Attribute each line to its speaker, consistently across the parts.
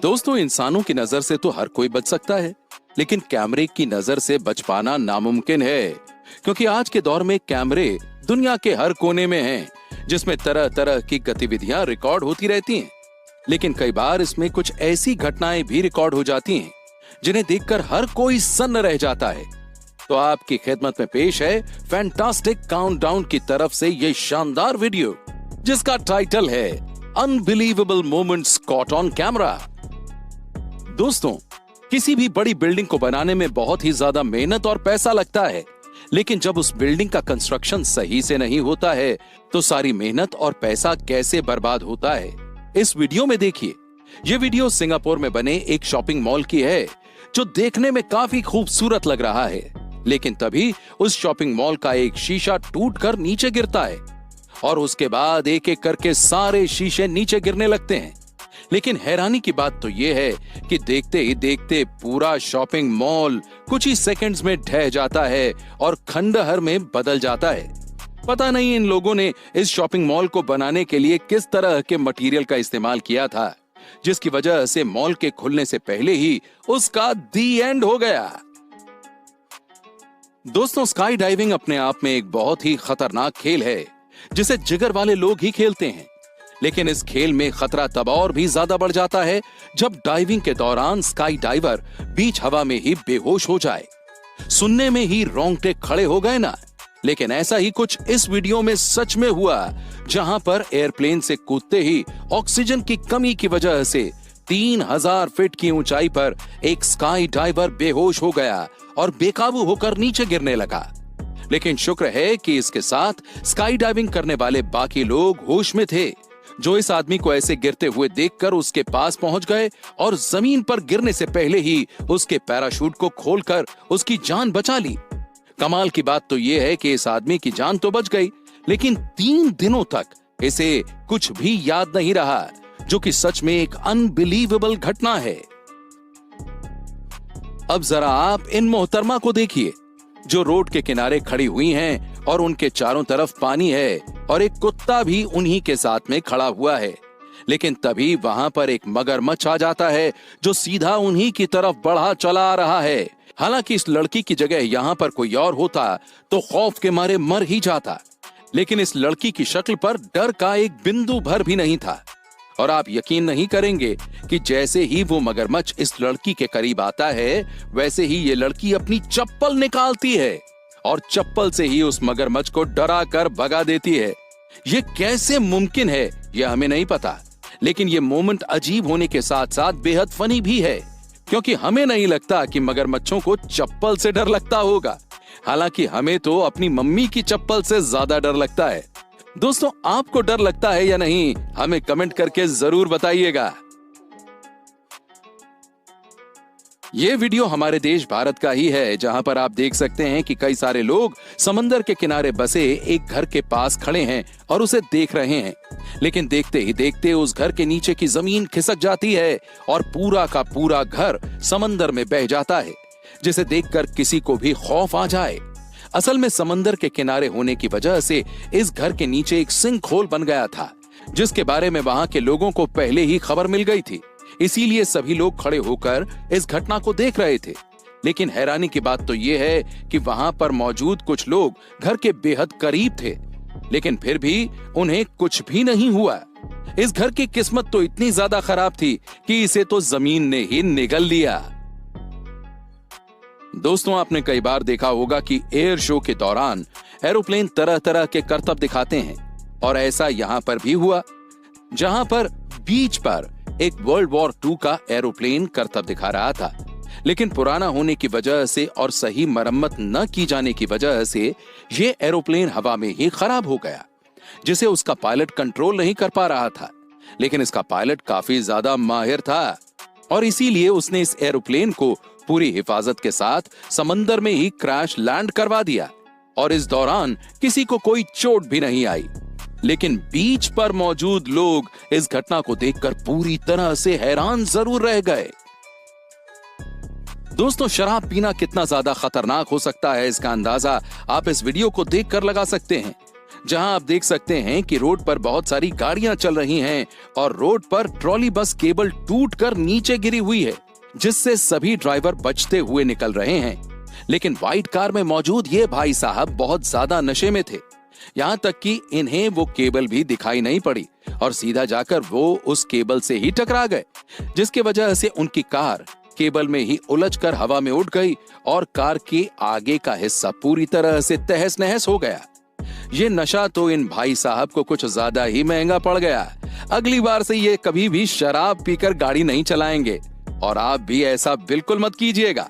Speaker 1: दोस्तों, इंसानों की नजर से तो हर कोई बच सकता है, लेकिन कैमरे की नजर से बच पाना नामुमकिन है, क्योंकि आज के दौर में कैमरे दुनिया के हर कोने में हैं, जिसमें तरह तरह की गतिविधियां रिकॉर्ड होती रहती हैं। लेकिन कई बार इसमें कुछ ऐसी घटनाएं भी रिकॉर्ड हो जाती हैं जिन्हें देखकर हर कोई सन्न रह जाता है। तो आपकी खिदमत में पेश है फैंटास्टिक काउंटडाउन की तरफ से ये शानदार वीडियो, जिसका टाइटल है unbelievable moments caught on camera. दोस्तों, किसी भी बड़ी बिल्डिंग को बनाने में बहुत ही ज्यादा मेहनत और पैसा लगता है, लेकिन जब उस बिल्डिंग का कंस्ट्रक्शन सही से नहीं होता है तो सारी मेहनत और पैसा कैसे बर्बाद होता है, इस वीडियो में देखिए। ये वीडियो सिंगापुर में बने एक शॉपिंग मॉल की है, जो देखने में काफी खूबसूरत लग रहा है, लेकिन तभी उस शॉपिंग मॉल का एक शीशा टूटकर नीचे गिरता है और उसके बाद एक एक करके सारे शीशे नीचे गिरने लगते हैं। लेकिन हैरानी की बात तो यह है कि देखते ही देखते पूरा शॉपिंग मॉल कुछ ही सेकंड्स में ढह जाता है और खंडहर में बदल जाता है। पता नहीं इन लोगों ने इस शॉपिंग मॉल को बनाने के लिए किस तरह के मटेरियल का इस्तेमाल किया था, जिसकी वजह से मॉल के खुलने से पहले ही उसका दी एंड हो गया। दोस्तों, स्काई डाइविंग अपने आप में एक बहुत ही खतरनाक खेल है, जिसे जिगर वाले लोग ही खेलते हैं। लेकिन इस खेल में खतरा तब और भी ज्यादा बढ़ जाता है जब डाइविंग के दौरान स्काई डाइवर बीच हवा में ही बेहोश हो जाए। सुनने में ही रोंगटे खड़े हो गए ना, लेकिन ऐसा ही कुछ इस वीडियो में सच में हुआ, जहां पर एयरप्लेन से कूदते ही ऑक्सीजन की कमी की वजह से 3000 फीट की ऊंचाई पर एक स्काई डाइवर बेहोश हो गया और बेकाबू होकर नीचे गिरने लगा। लेकिन शुक्र है कि इसके साथ स्काई डाइविंग करने वाले बाकी लोग होश में थे, जो इस आदमी को ऐसे गिरते हुए देखकर उसके पास पहुंच गए और जमीन पर गिरने से पहले ही उसके पैराशूट को खोलकर उसकी जान बचा ली। कमाल की बात तो यह है कि इस आदमी की जान तो बच गई, लेकिन 3 दिनों तक इसे कुछ भी याद नहीं रहा, जो कि सच में एक अनबिलीवेबल घटना है। अब जरा आप इन मोहतरमा को देखिए, जो रोड के किनारे खड़ी हुई हैं और उनके चारों तरफ पानी है और एक कुत्ता भी उन्हीं के साथ में खड़ा हुआ है। लेकिन तभी वहां पर एक मगरमच्छ आ जाता है, जो सीधा उन्हीं की तरफ बढ़ा चला आ रहा है। हालांकि इस लड़की की जगह यहां पर कोई और होता तो खौफ के मारे मर ही जाता, लेकिन इस लड़की की शक्ल पर डर का एक बिंदु भर भी नहीं था। और आप यकीन नहीं करेंगे कि जैसे ही वो मगरमच्छ इस लड़की के करीब आता है, वैसे ही ये लड़की अपनी चप्पल निकालती है और चप्पल से ही उस मगरमच्छ को डरा कर भगा देती है। ये कैसे मुमकिन है, यह हमें नहीं पता, लेकिन ये मोमेंट अजीब होने के साथ साथ बेहद फनी भी है, क्योंकि हमें नहीं लगता कि मगरमच्छों को चप्पल से डर लगता होगा। हालांकि हमें तो अपनी मम्मी की चप्पल से ज्यादा डर लगता है। दोस्तों, आपको डर लगता है या नहीं, हमें कमेंट करके जरूर बताइएगा। ये वीडियो हमारे देश भारत का ही है, जहां पर आप देख सकते हैं कि कई सारे लोग समंदर के किनारे बसे एक घर के पास खड़े हैं और उसे देख रहे हैं। लेकिन देखते ही देखते उस घर के नीचे की जमीन खिसक जाती है और पूरा का पूरा घर समंदर में बह जाता है, जिसे देखकर किसी को भी खौफ आ जाए। असल में समंदर के किनारे होने की वजह से इस घर के नीचे एक सिंक होल बन गया था, जिसके बारे में वहां के लोगों को पहले ही खबर मिल गई थी। इसीलिए सभी लोग खड़े होकर इस घटना को देख रहे थे। लेकिन हैरानी की बात तो यह है कि वहां पर मौजूद कुछ लोग घर के बेहद करीब थे, लेकिन फिर भी उन्हें कुछ भी नहीं हुआ। इस घर की किस्मत तो इतनी ज्यादा खराब थी कि इसे तो जमीन ने ही निगल लिया। दोस्तों, आपने कई बार देखा होगा कि एयर शो के दौरान एरोप्लेन तरह तरह के करतब दिखाते हैं, और ऐसा यहां पर भी हुआ, जहां पर बीच पर एक वर्ल्ड वॉर 2 का एरोप्लेन करतब दिखा रहा था। लेकिन पुराना होने की वजह से और सही मरम्मत न की जाने की वजह से ये एरोप्लेन हवा में ही खराब हो गया, जिसे उसका पायलट कंट्रोल नहीं कर पा रहा था। लेकिन इसका पायलट काफी ज्यादा माहिर था और इसीलिए उसने इस एरोप्लेन को पूरी हिफाजत के साथ समंदर में ही क्रैश लैंड करवा दिया, और इस दौरान किसी को कोई चोट भी नहीं आई। लेकिन बीच पर मौजूद लोग इस घटना को देखकर पूरी तरह से हैरान जरूर रह गए। दोस्तों, शराब पीना कितना ज्यादा खतरनाक हो सकता है, इसका अंदाजा आप इस वीडियो को देखकर लगा सकते हैं, जहां आप देख सकते हैं कि रोड पर बहुत सारी गाड़ियां चल रही हैं और रोड पर ट्रॉली बस केबल टूटकर नीचे गिरी हुई है, जिससे सभी ड्राइवर बचते हुए निकल रहे हैं। लेकिन व्हाइट कार में मौजूद ये भाई साहब बहुत ज्यादा नशे में थे, यहाँ तक कि इन्हें वो केबल भी दिखाई नहीं पड़ी और सीधा जाकर वो उस केबल से ही टकरा गए, जिसकी वजह से उनकी कार केबल में ही उलझकर हवा में उड़ गई और कार के आगे का हिस्सा पूरी तरह से तहस नहस हो गया। ये नशा तो इन भाई साहब को कुछ ज्यादा ही महंगा पड़ गया। अगली बार से ये कभी भी शराब पीकर गाड़ी नहीं चलाएंगे और आप भी ऐसा बिल्कुल मत कीजिएगा।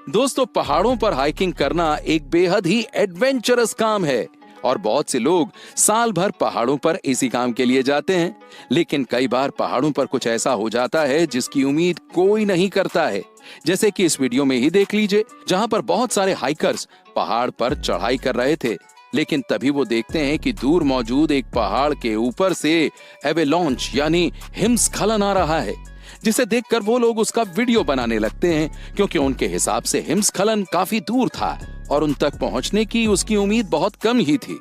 Speaker 1: दोस्तों, पहाड़ों पर हाइकिंग करना एक बेहद ही एडवेंचरस काम है और बहुत से लोग साल भर पहाड़ों पर इसी काम के लिए जाते हैं। लेकिन कई बार पहाड़ों पर कुछ ऐसा हो जाता है जिसकी उम्मीद कोई नहीं करता है, जैसे कि इस वीडियो में ही देख लीजिए, जहां पर बहुत सारे हाइकर्स पहाड़ पर चढ़ाई कर रहे थे। लेकिन तभी वो देखते हैं कि दूर मौजूद एक पहाड़ के ऊपर से एवेलॉन्च यानी हिमस्खलन आ रहा है, जिसे देखकर वो लोग उसका वीडियो बनाने लगते हैं, क्योंकि उनके हिसाब से हिमस्खलन काफी दूर था और उन तक पहुंचने की उसकी उम्मीद बहुत कम ही थी।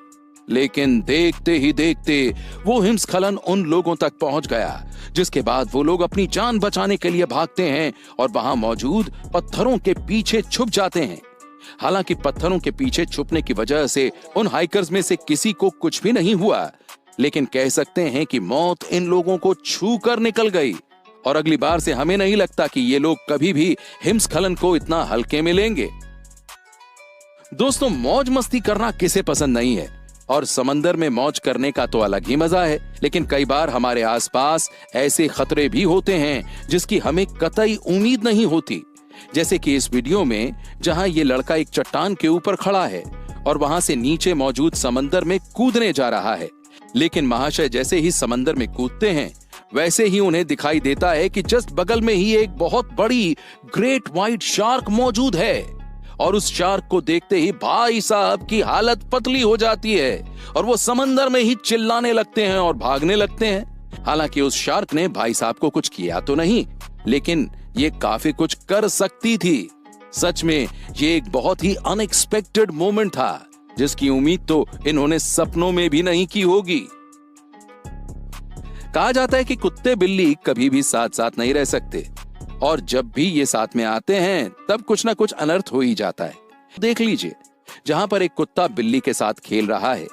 Speaker 1: लेकिन देखते ही देखते वो हिमस्खलन उन लोगों तक पहुंच गया, जिसके बाद वो लोग अपनी जान बचाने के लिए भागते हैं और वहां मौजूद पत्थरों के पीछे छुप जाते हैं। हालांकि पत्थरों के पीछे छुपने की वजह से उन हाइकर्स में से किसी को कुछ भी नहीं हुआ, लेकिन कह सकते हैं कि मौत इन लोगों को छू कर निकल गई और अगली बार से हमें नहीं लगता कि ये लोग कभी भी हिमस्खलन को इतना हल्के में लेंगे। दोस्तों, मौज मस्ती करना किसे पसंद नहीं है और समंदर में मौज करने का तो अलग ही मजा है। लेकिन कई बार हमारे आसपास ऐसे खतरे भी होते हैं जिसकी हमें कतई उम्मीद नहीं होती, जैसे कि इस वीडियो में, जहां ये लड़का एक चट्टान के ऊपर खड़ा है और वहां से नीचे मौजूद समंदर में कूदने जा रहा है। लेकिन महाशय जैसे ही समंदर में कूदते हैं, वैसे ही उन्हें दिखाई देता है कि जस्ट बगल में ही एक बहुत बड़ी ग्रेट व्हाइट शार्क मौजूद है और उस शार्क को देखते ही भाई साहब की हालत पतली हो जाती है और वो समंदर में ही चिल्लाने लगते हैं और भागने लगते हैं। हालांकि उस शार्क ने भाई साहब को कुछ किया तो नहीं, लेकिन ये काफी कुछ कर सकती थी। सच में ये एक बहुत ही अनएक्सपेक्टेड मोमेंट था, जिसकी उम्मीद तो इन्होंने सपनों में भी नहीं की होगी। कहा जाता है कि कुत्ते बिल्ली कभी भी साथ साथ नहीं रह सकते और जब भी ये साथ में आते हैं तब कुछ ना कुछ अनर्थ हो ही जाता है। देख लीजिए, जहां पर एक कुत्ता बिल्ली के साथ खेल रहा है।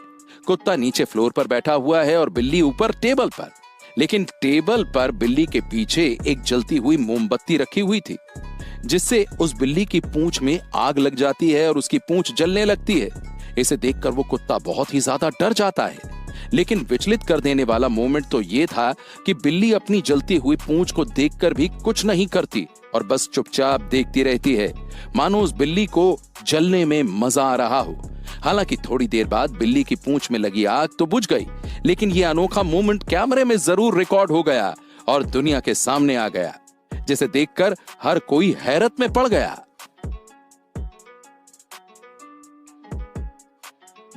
Speaker 1: कुत्ता नीचे फ्लोर पर बैठा हुआ है और बिल्ली ऊपर टेबल पर। लेकिन टेबल पर बिल्ली के पीछे एक जलती हुई मोमबत्ती रखी हुई थी, जिससे उस बिल्ली की पूंछ में आग लग जाती है और उसकी पूंछ जलने लगती है। इसे देखकर वो कुत्ता बहुत ही ज्यादा डर जाता है। लेकिन विचलित कर देने वाला मोमेंट तो ये था कि बिल्ली अपनी जलती हुई पूंछ को देखकर भी कुछ नहीं करती और बस चुपचाप देखती रहती है, मानो उस बिल्ली को जलने में मजा आ रहा हो। हालांकि थोड़ी देर बाद बिल्ली की पूंछ में लगी आग तो बुझ गई, लेकिन ये अनोखा मोमेंट कैमरे में जरूर रिकॉर्ड हो गया और दुनिया के सामने आ गया, जिसे देखकर हर कोई हैरत में पड़ गया।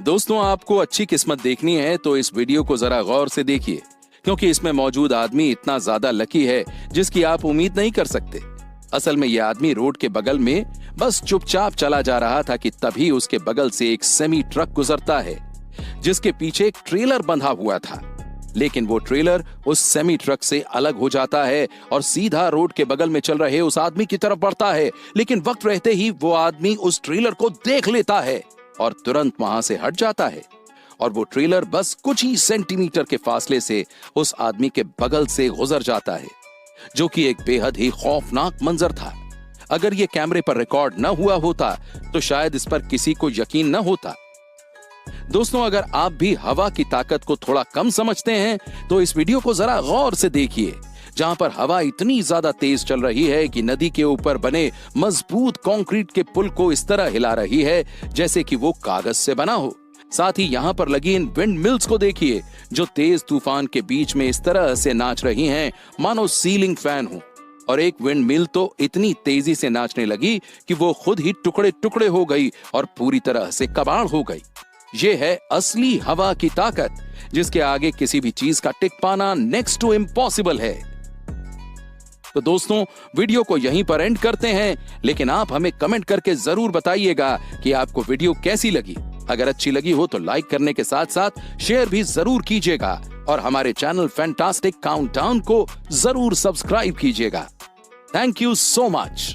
Speaker 1: दोस्तों, आपको अच्छी किस्मत देखनी है तो इस वीडियो को जरा गौर से देखिए, क्योंकि इसमें मौजूद आदमी इतना ज्यादा लकी है जिसकी आप उम्मीद नहीं कर सकते। असल में यह आदमी रोड के बगल में बस चुपचाप चला जा रहा था कि तभी उसके बगल से एक सेमी ट्रक गुजरता है, जिसके पीछे एक ट्रेलर बंधा हुआ था। लेकिन वो ट्रेलर उस सेमी ट्रक से अलग हो जाता है और सीधा रोड के बगल में चल रहे उस आदमी की तरफ बढ़ता है। लेकिन वक्त रहते ही वो आदमी उस ट्रेलर को देख लेता है और तुरंत वहां से हट जाता है और वो ट्रेलर बस कुछ ही सेंटीमीटर के फासले से उस आदमी के बगल से गुजर जाता है, जो कि एक बेहद ही खौफनाक मंजर था। अगर ये कैमरे पर रिकॉर्ड न हुआ होता तो शायद इस पर किसी को यकीन न होता। दोस्तों, अगर आप भी हवा की ताकत को थोड़ा कम समझते हैं तो इस वीडियो को जरा गौर से देखिए, जहां पर हवा इतनी ज्यादा तेज चल रही है कि नदी के ऊपर बने मजबूत कंक्रीट के पुल को इस तरह हिला रही है जैसे कि वो कागज से बना हो। साथ ही यहाँ पर लगी इन विंड मिल्स को देखिए, जो तेज तूफान के बीच में इस तरह से नाच रही हैं मानो सीलिंग फैन हो। और एक विंड मिल तो इतनी तेजी से नाचने लगी कि वो खुद ही टुकड़े टुकड़े हो गई और पूरी तरह से कबाड़ हो गई। ये है असली हवा की ताकत, जिसके आगे किसी भी चीज का टिक पाना नेक्स्ट टू इम्पॉसिबल है। तो दोस्तों वीडियो को यहीं पर एंड करते हैं, लेकिन आप हमें कमेंट करके जरूर बताइएगा कि आपको वीडियो कैसी लगी। अगर अच्छी लगी हो तो लाइक करने के साथ साथ शेयर भी जरूर कीजिएगा और हमारे चैनल फैंटास्टिक काउंटडाउन को जरूर सब्सक्राइब कीजिएगा। Thank you so much.